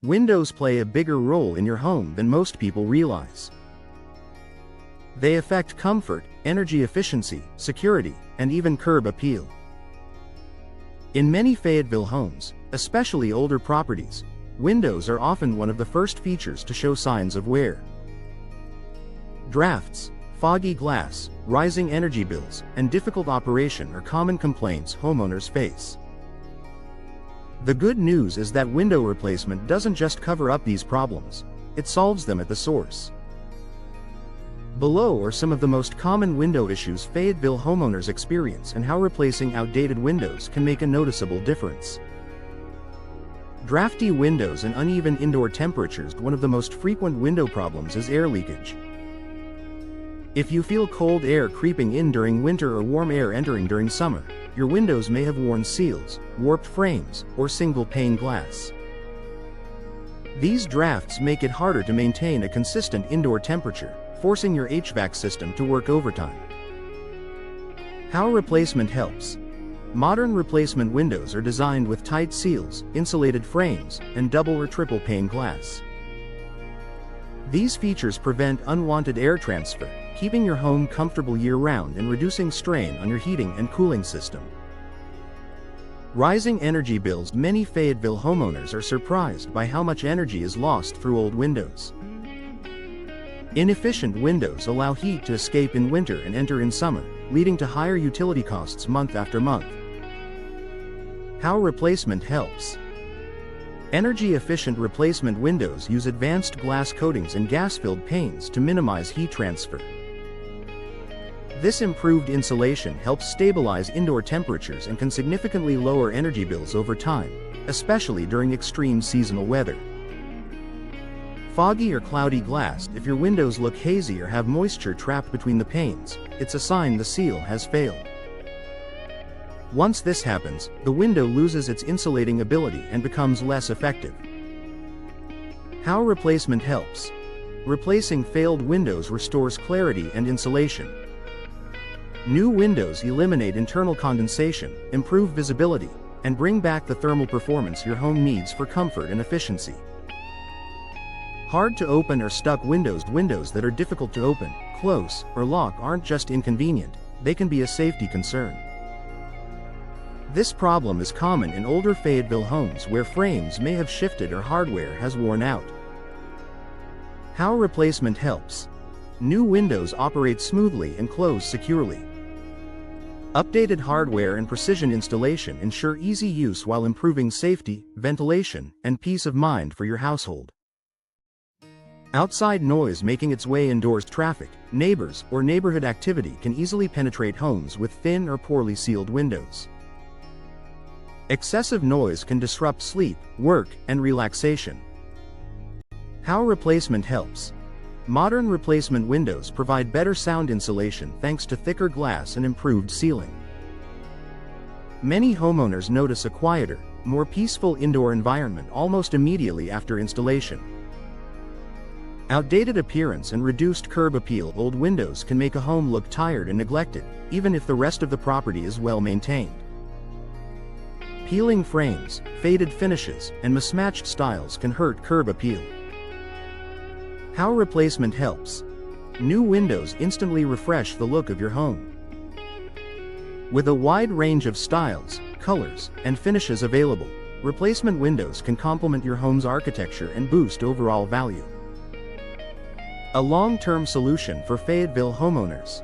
Windows play a bigger role in your home than most people realize. They affect comfort, energy efficiency, security, and even curb appeal. In many Fayetteville homes, especially older properties, windows are often one of the first features to show signs of wear. Drafts, foggy glass, rising energy bills, and difficult operation are common complaints homeowners face. The good news is that window replacement doesn't just cover up these problems, it solves them at the source. Below are some of the most common window issues Fayetteville homeowners experience and how replacing outdated windows can make a noticeable difference. Drafty windows and uneven indoor temperatures. One of the most frequent window problems is air leakage. If you feel cold air creeping in during winter or warm air entering during summer, your windows may have worn seals, warped frames, or single-pane glass. These drafts make it harder to maintain a consistent indoor temperature, forcing your HVAC system to work overtime. How replacement helps. Modern replacement windows are designed with tight seals, insulated frames, and double or triple pane glass. These features prevent unwanted air transfer, keeping your home comfortable year-round and reducing strain on your heating and cooling system. Rising energy bills. Many Fayetteville homeowners are surprised by how much energy is lost through old windows. Inefficient windows allow heat to escape in winter and enter in summer, leading to higher utility costs month after month. How replacement helps. Energy-efficient replacement windows use advanced glass coatings and gas-filled panes to minimize heat transfer. This improved insulation helps stabilize indoor temperatures and can significantly lower energy bills over time, especially during extreme seasonal weather. Foggy or cloudy glass. If your windows look hazy or have moisture trapped between the panes, it's a sign the seal has failed. Once this happens, the window loses its insulating ability and becomes less effective. How replacement helps. Replacing failed windows restores clarity and insulation. New windows eliminate internal condensation, improve visibility, and bring back the thermal performance your home needs for comfort and efficiency. Hard to open or stuck windows. Windows that are difficult to open, close, or lock aren't just inconvenient, they can be a safety concern. This problem is common in older Fayetteville homes where frames may have shifted or hardware has worn out. How replacement helps. New windows operate smoothly and close securely. Updated hardware and precision installation ensure easy use while improving safety, ventilation, and peace of mind for your household. Outside noise making its way indoors. Traffic, neighbors, or neighborhood activity can easily penetrate homes with thin or poorly sealed windows. Excessive noise can disrupt sleep, work, and relaxation. How replacement helps. Modern replacement windows provide better sound insulation thanks to thicker glass and improved sealing. Many homeowners notice a quieter, more peaceful indoor environment almost immediately after installation. Outdated appearance and reduced curb appeal. Old windows can make a home look tired and neglected, even if the rest of the property is well maintained. Peeling frames, faded finishes, and mismatched styles can hurt curb appeal. How replacement helps. New windows instantly refresh the look of your home. With a wide range of styles, colors, and finishes available, replacement windows can complement your home's architecture and boost overall value. A long-term solution for Fayetteville homeowners.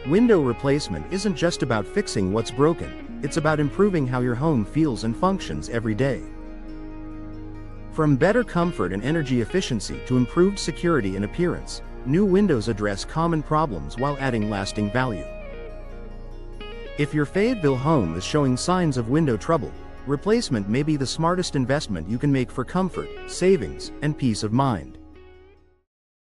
Window replacement isn't just about fixing what's broken, it's about improving how your home feels and functions every day. From better comfort and energy efficiency to improved security and appearance, new windows address common problems while adding lasting value. If your Fayetteville home is showing signs of window trouble, replacement may be the smartest investment you can make for comfort, savings, and peace of mind.